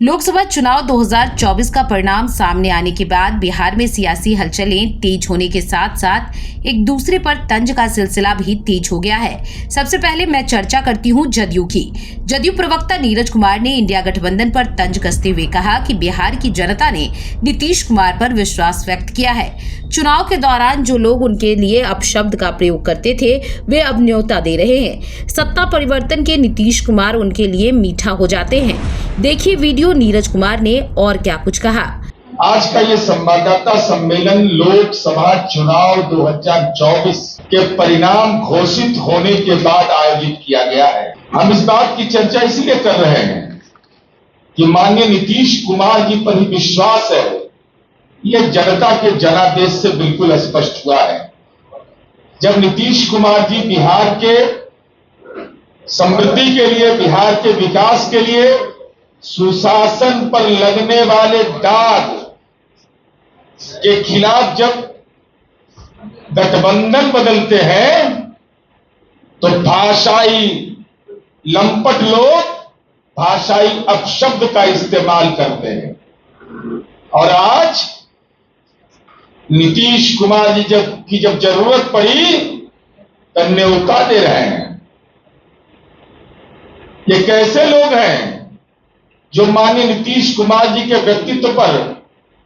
लोकसभा चुनाव 2024 का परिणाम सामने आने के बाद बिहार में सियासी हलचलें तेज होने के साथ साथ एक दूसरे पर तंज का सिलसिला भी तेज हो गया है। सबसे पहले मैं चर्चा करती हूं जदयू की। जदयू प्रवक्ता नीरज कुमार ने इंडिया गठबंधन पर तंज कसते हुए कहा कि बिहार की जनता ने नीतीश कुमार पर विश्वास व्यक्त किया है। चुनाव के दौरान जो लोग उनके लिए अपशब्द का प्रयोग करते थे वे अब न्योता दे रहे हैं। सत्ता परिवर्तन के नीतीश कुमार उनके लिए मीठा हो जाते हैं। देखिए वीडियो, नीरज कुमार ने और क्या कुछ कहा। आज का ये संवाददाता सम्मेलन लोकसभा चुनाव 2024 के परिणाम घोषित होने के बाद आयोजित किया गया है। हम इस बात की चर्चा इसलिए कर रहे हैं कि माननीय नीतीश कुमार जी पर ही विश्वास है। यह जनता के जनादेश से बिल्कुल स्पष्ट हुआ है। जब नीतीश कुमार जी बिहार के समृद्धि के लिए, बिहार के विकास के लिए, सुशासन पर लगने वाले दाग के खिलाफ जब गठबंधन बदलते हैं तो भाषाई लंपट लोग भाषाई अपशब्द का इस्तेमाल करते हैं। और आज नीतीश कुमार जी जब जरूरत पड़ी तो न्योता दे रहे हैं। ये कैसे लोग हैं जो माननीय नीतीश कुमार जी के व्यक्तित्व पर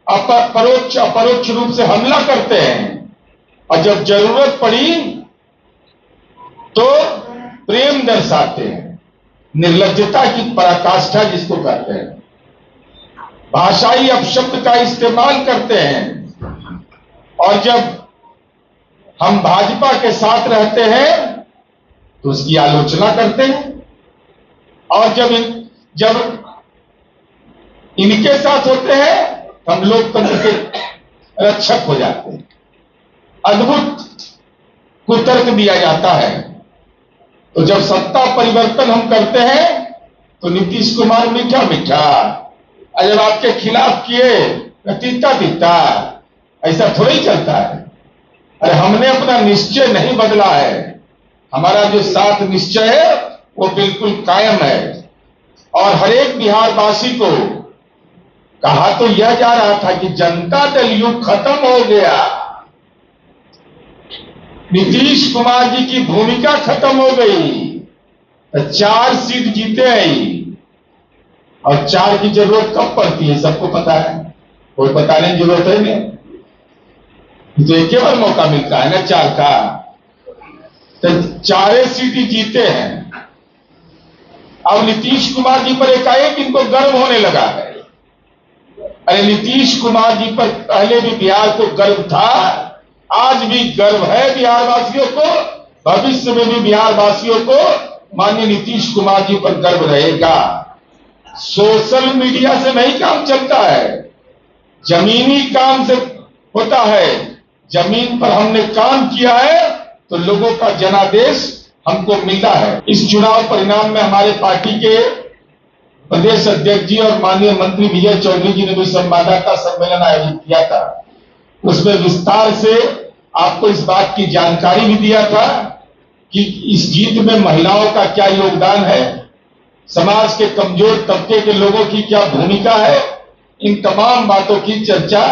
अपरोक्ष रूप से हमला करते हैं और जब जरूरत पड़ी तो प्रेम दर्शाते हैं। निर्लज्जता की पराकाष्ठा जिसको कहते हैं, भाषाई अपशब्द का इस्तेमाल करते हैं। और जब हम भाजपा के साथ रहते हैं तो उसकी आलोचना करते हैं और जब इनके साथ होते हैं हम लोकतंत्र के रक्षक हो जाते हैं। अद्भुत कुतर्क दिया जाता है। तो जब सत्ता परिवर्तन हम करते हैं तो नीतीश कुमार मीठा मीठा, और जब आपके खिलाफ किए तो तीता तीता। ऐसा थोड़ी चलता है। अरे हमने अपना निश्चय नहीं बदला है। हमारा जो साथ निश्चय है वो बिल्कुल कायम है। और हर एक बिहार वासी को कहा तो यह जा रहा था कि जनता दल युग खत्म हो गया, नीतीश कुमार जी की भूमिका खत्म हो गई। तो 4 सीट जीते हैं और 4 की जरूरत कब पड़ती है सबको पता है। कोई बताने की जरूरत है नहीं। तो एक बार मौका मिलता है ना 4 का। तो 4 सीट ही जीते हैं। अब नीतीश कुमार जी पर एकाएक इनको गर्व होने लगा है। अरे नीतीश कुमार जी पर पहले भी बिहार को गर्व था, आज भी गर्व है बिहार वासियों को, भविष्य में भी बिहार वासियों को माननीय नीतीश कुमार जी पर गर्व रहेगा। सोशल मीडिया से नहीं काम चलता है, जमीनी काम से होता है। जमीन पर हमने काम किया है तो लोगों का जनादेश हमको मिला है। इस चुनाव परिणाम में हमारे पार्टी के प्रदेश अध्यक्ष जी और माननीय मंत्री विजय चौधरी जी ने भी संवाददाता सम्मेलन आयोजित किया था। उसमें विस्तार से आपको इस बात की जानकारी भी दिया था कि इस जीत में महिलाओं का क्या योगदान है, समाज के कमजोर तबके के लोगों की क्या भूमिका है। इन तमाम बातों की चर्चा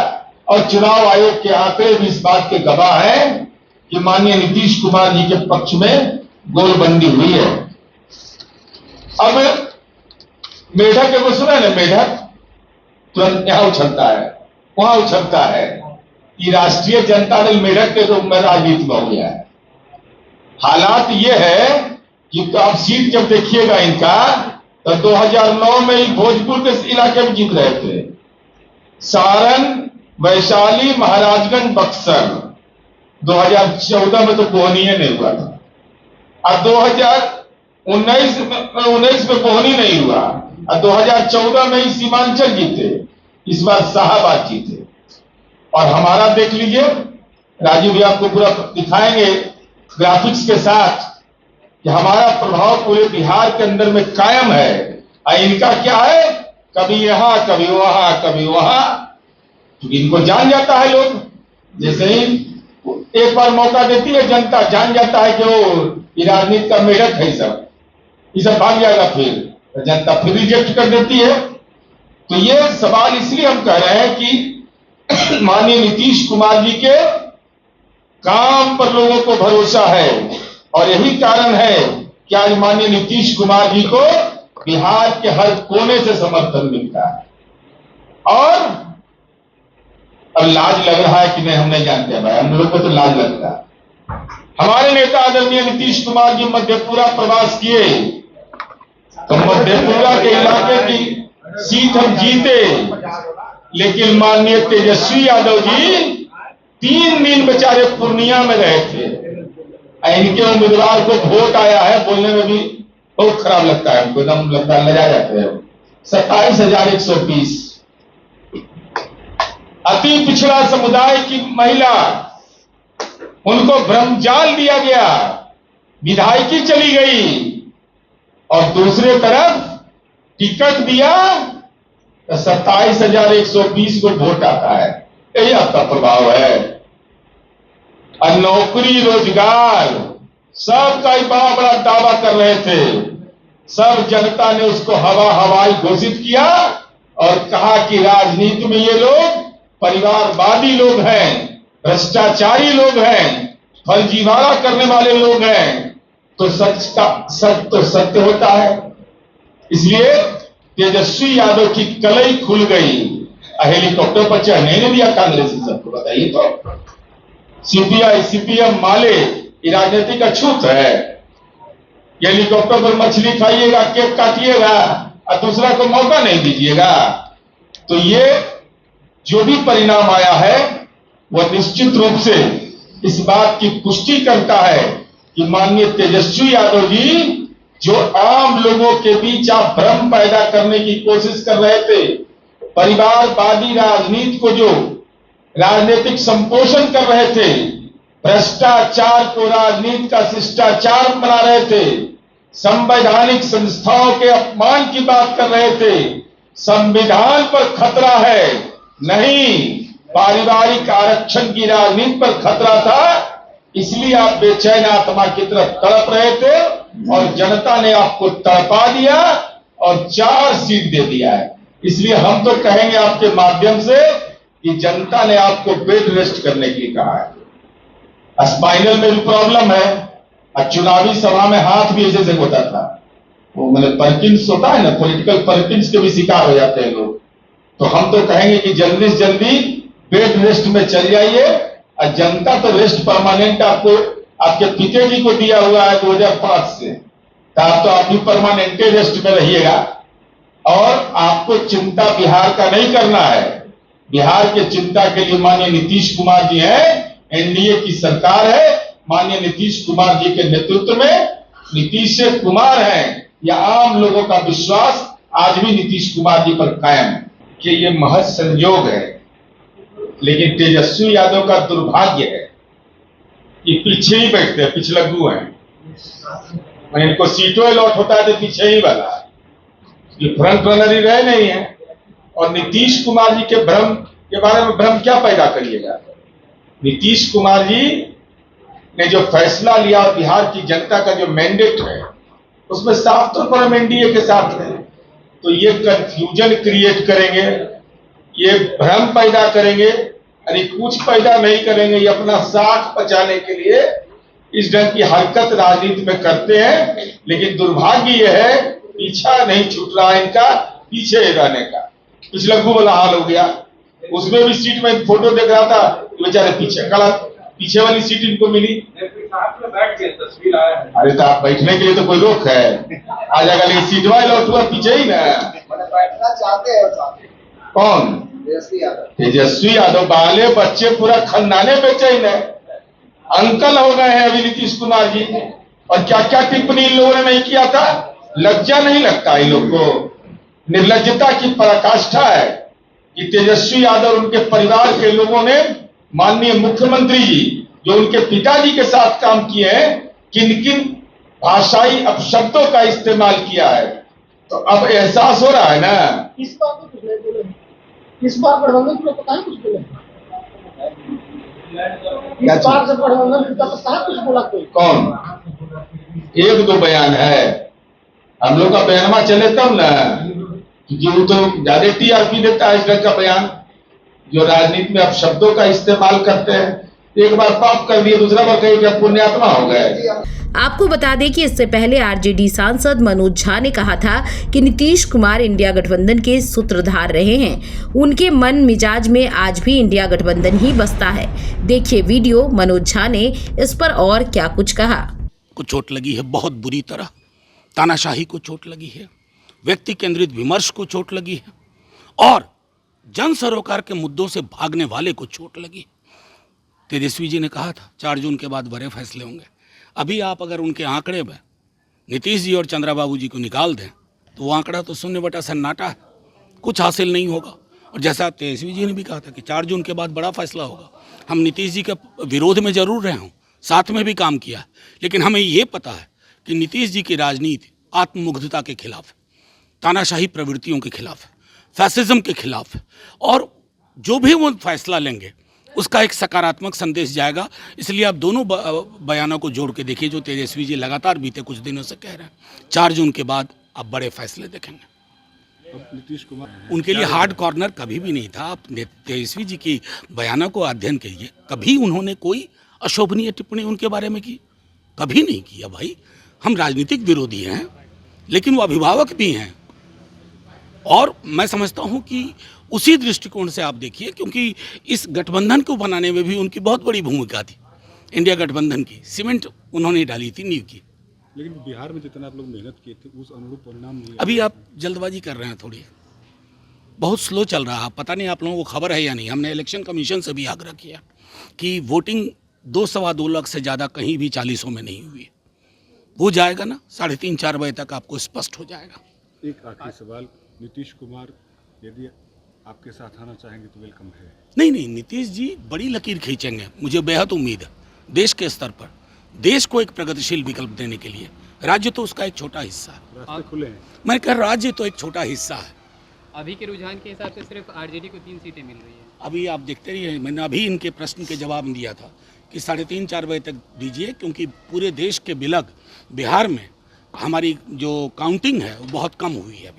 और चुनाव आयोग के आंकड़े भी इस बात के गवाह हैं कि माननीय नीतीश कुमार जी के पक्ष में गोलबंदी हुई है। अब मेढक को सुना ना, मेढक तुरंत यहां उछलता है वहां उछलता है कि राष्ट्रीय जनता दल मेढक के रूप में राजनीति में हो गया है। हालात यह है कि तो आप सीट जब देखिएगा इनका तो 2009 में ही भोजपुर के इलाके में जीत रहे थे। सारण, वैशाली, महाराजगंज, बक्सर 2014 में तो कोहनी नहीं हुआ था। और 2019 में कोहनी नहीं हुआ और 2014 में ही सीमांचल जीते। इस बार शाहाबाद जीते। और हमारा देख लीजिए, राजीव भी आपको पूरा दिखाएंगे ग्राफिक्स के साथ कि हमारा प्रभाव पूरे बिहार के अंदर में कायम है। और इनका क्या है, कभी यहां कभी वहां कभी वहां। क्योंकि इनको जान जाता है लोग, जैसे ही एक बार मौका देती है जनता, जान जाता है कि वो राजनीति का मेढक है, सब ये सब भाग जाएगा। फिर जनता फिर रिजेक्ट कर देती है। तो ये सवाल इसलिए हम कह रहे हैं कि माननीय नीतीश कुमार जी के काम पर लोगों को भरोसा है, और यही कारण है कि आज माननीय नीतीश कुमार जी को बिहार के हर कोने से समर्थन मिलता है। और अब लाज लग रहा है कि नहीं, हम नहीं जानते भाई, हम लोग को तो लाज लगता है। हमारे नेता आदरणीय नीतीश कुमार जी मधेपुरा प्रवास किए, तो मधेपुरा के इलाके की सीट हम जीते, लेकिन माननीय तेजस्वी यादव जी 3 दिन बेचारे पूर्णिया में रहे थे। इनके उम्मीदवार को वोट आया है, बोलने में भी बहुत खराब लगता है हमको, एकदम लगता है लजा जाते हैं। 27,120 अति पिछड़ा समुदाय की महिला, उनको ब्रह्मजाल दिया गया, विधायकी चली गई, और दूसरे तरफ टिकट दिया तो 27,120 को वोट आता है। यही आपका प्रभाव है। और नौकरी रोजगार सबका ही बड़ा बड़ा दावा कर रहे थे, सब जनता ने उसको हवाई घोषित किया और कहा कि राजनीति में ये लोग परिवारवादी लोग हैं, भ्रष्टाचारी लोग हैं, फर्जीवाड़ा करने वाले लोग हैं। तो सच तो सत्य होता है। इसलिए तेजस्वी यादव की कलई खुल गई। हेलीकॉप्टर पर चढ़ने नहीं दिया कांग्रेसी सबको, बताइए तो। सीपीआई सीपीएम माले ये राजनीति का छूत है। हेलीकॉप्टर पर मछली खाइएगा, केक काटिएगा और दूसरा को मौका नहीं दीजिएगा। तो ये जो भी परिणाम आया है वह निश्चित रूप से इस बात की पुष्टि करता है कि माननीय तेजस्वी यादव जी, जो आम लोगों के बीच आप भ्रम पैदा करने की कोशिश कर रहे थे, परिवारवादी राजनीति को जो राजनीतिक संपोषण कर रहे थे, भ्रष्टाचार को राजनीति का शिष्टाचार बना रहे थे, संवैधानिक संस्थाओं के अपमान की बात कर रहे थे, संविधान पर खतरा है, नहीं पारिवारिक आरक्षण की राजनीति पर खतरा था। इसलिए आप बेचैन आत्मा की तरफ तड़प रहे थे और जनता ने आपको तड़पा दिया और 4 सीट दे दिया है। इसलिए हम तो कहेंगे आपके माध्यम से कि जनता ने आपको बेड रेस्ट करने के लिए कहा है। स्पाइनल में भी प्रॉब्लम है, और चुनावी सभा में हाथ भी ऐसे होता था, वो मतलब परकिंस होता है ना, पॉलिटिकल परकिंस के भी शिकार हो जाते हैं लोग। तो हम तो कहेंगे कि जल्दी से जल्दी बेड रेस्ट में चल जाइए। और जनता तो रेस्ट परमानेंट आपको आपके पिताजी को दिया हुआ है 2005 से, तो आप भी परमानेंट रेस्ट में रहिएगा। और आपको चिंता बिहार का नहीं करना है। बिहार के चिंता के लिए माननीय नीतीश कुमार जी हैं, एनडीए की सरकार है, माननीय नीतीश कुमार जी के नेतृत्व में नीतीश कुमार हैं। या आम लोगों का विश्वास आज भी नीतीश कुमार जी पर कायम है कि ये महज संयोग है। लेकिन तेजस्वी यादव का दुर्भाग्य है कि पीछे ही बैठते हैं, पिछलग्गू हैं। इनको सीटों अलॉट होता है तो पीछे ही वाला, ये फ्रंट रनर ही रहे नहीं है। और नीतीश कुमार जी के भ्रम के बारे में भ्रम क्या पैदा करिएगा। नीतीश कुमार जी ने जो फैसला लिया और बिहार की जनता का जो मैंडेट है उसमें साफ तौर पर हम एनडीए के साथ हैं। तो ये कंफ्यूजन क्रिएट करेंगे, ये भ्रम पैदा करेंगे, अरे कुछ पैदा नहीं करेंगे। ये अपना साख बचाने के लिए इस ढंग की हरकत राजनीति में करते हैं। लेकिन दुर्भाग्य यह है पीछा नहीं छूट रहा इनका, पीछे रहने का। पिछलग्गू वाला हाल हो गया, उसमें भी सीट में फोटो देख रहा था, बेचारे पीछे खड़ा, पीछे वाली सीट इनको मिली। तस्वीर आया है। अरे तो आप बैठने के लिए तो कोई रोक है, आ जाएगा। लेकिन सीट वाले हुआ पीछे ही ना बैठना चाहते हैं। कौन? तेजस्वी यादव। बाले बच्चे पूरा खानदाने बेचैन है, अंकल हो गए हैं अभी नीतीश कुमार जी। और क्या क्या टिप्पणी इन लोगों ने नहीं किया था, लज्जा नहीं लगता इन लोग को। निर्लज्जता की पराकाष्ठा है कि तेजस्वी यादव और उनके परिवार के लोगों ने माननीय मुख्यमंत्री जी जो उनके पिताजी के साथ काम किए हैं, किन किन भाषाई अपशब्दों का इस्तेमाल किया है। तो अब एहसास हो रहा है ना। इस बार तो कुछ नहीं बोले, इस बार प्रबंधन को पता है कुछ बोले, इस बार जब प्रबंधन का पता है कुछ बोला कोई? कौन? 1-2 बयान है, हम लोग का बयानमा चले तब ना। क्योंकि वो तो ज्यादा टीआरपी देता है इस ढंग का बयान, जो राजनीति में अब शब्दों का इस्तेमाल करते हैं। एक बार पाप कर दिए, दूसरा बार कहीं क्या पुण्यात्मा हो गए। आपको बता दें कि इससे पहले आरजेडी सांसद मनोज झा ने कहा था कि नीतीश कुमार इंडिया गठबंधन के सूत्रधार रहे हैं। उनके मन मिजाज में आज भी इंडिया गठबंधन ही बसता है। देखिए वीडियो, मनोज झा ने इस पर और क्या कुछ कहा। को चोट लगी है बहुत बुरी तरह, तानाशाही को चोट लगी है, व्यक्ति केंद्रित विमर्श को चोट लगी है और जन सरोकार के मुद्दों से भागने वाले को चोट लगी। तेजस्वी जी ने कहा था 4 जून के बाद बड़े फैसले होंगे। अभी आप अगर उनके आंकड़े में नीतीश जी और चंद्राबाबू जी को निकाल दें तो वो आंकड़ा तो 0/सन्नाटा है, कुछ हासिल नहीं होगा। और जैसा तेजस्वी जी ने भी कहा था कि 4 जून के बाद बड़ा फैसला होगा। हम नीतीश जी के विरोध में जरूर रहे हों, साथ में भी काम किया, लेकिन हमें ये पता है कि नीतीश जी की राजनीति आत्ममुग्धता के खिलाफ है, तानाशाही प्रवृत्तियों के खिलाफ है, फैसिज्म के खिलाफ है और जो भी वो फैसला लेंगे उसका एक सकारात्मक संदेश जाएगा। इसलिए आप दोनों बयानों को जोड़ के देखिए जो तेजस्वी जी लगातार बीते कुछ दिनों से कह रहे हैं। 4 जून के बाद आप बड़े फैसले देखेंगे। नीतीश कुमार उनके लिए हार्ड कॉर्नर कभी भी नहीं था। आप तेजस्वी जी की बयानों को अध्ययन करिए, कभी उन्होंने कोई अशोभनीय टिप्पणी उनके बारे में की? कभी नहीं किया। भाई, हम राजनीतिक विरोधी हैं लेकिन वो अभिभावक भी हैं और मैं समझता हूं कि उसी दृष्टिकोण से आप देखिए, क्योंकि इस गठबंधन को बनाने में भी उनकी बहुत बड़ी भूमिका थी। इंडिया गठबंधन की सीमेंट उन्होंने डाली थी, नींव की। लेकिन बिहार में जितना आप लोग मेहनत किए थे उस अनुरूप परिणाम नहीं। अभी आप जल्दबाजी कर रहे हैं, थोड़ी बहुत स्लो चल रहा है। पता नहीं आप लोगों को खबर है या नहीं। हमने इलेक्शन कमीशन से भी आग्रह किया कि वोटिंग 2-2.25 लाख से ज़्यादा कहीं भी 40 में नहीं हुई। वो जाएगा ना 3:30-4 बजे तक आपको स्पष्ट हो जाएगा। एक आखिरी सवाल, नीतीश कुमार यदि आपके साथ आना चाहेंगे तो वेलकम है? नहीं, नीतीश जी बड़ी लकीर खींचेंगे, मुझे बेहद उम्मीद है। देश के स्तर पर देश को एक प्रगतिशील विकल्प देने के लिए। राज्य तो उसका एक छोटा हिस्सा है। रास्ते खुले हैं। मैं कह राज्य तो एक छोटा हिस्सा है। अभी के रुझान के हिसाब से सिर्फ आरजेडी को 3 सीटें मिल रही है। अभी आप देखते रहिए, मैंने अभी इनके प्रश्न के जवाब में दिया था कि 3:30-4 बजे तक दीजिए, क्योंकि पूरे देश के बिलग बिहार में हमारी जो काउंटिंग है वो बहुत कम हुई है अभी।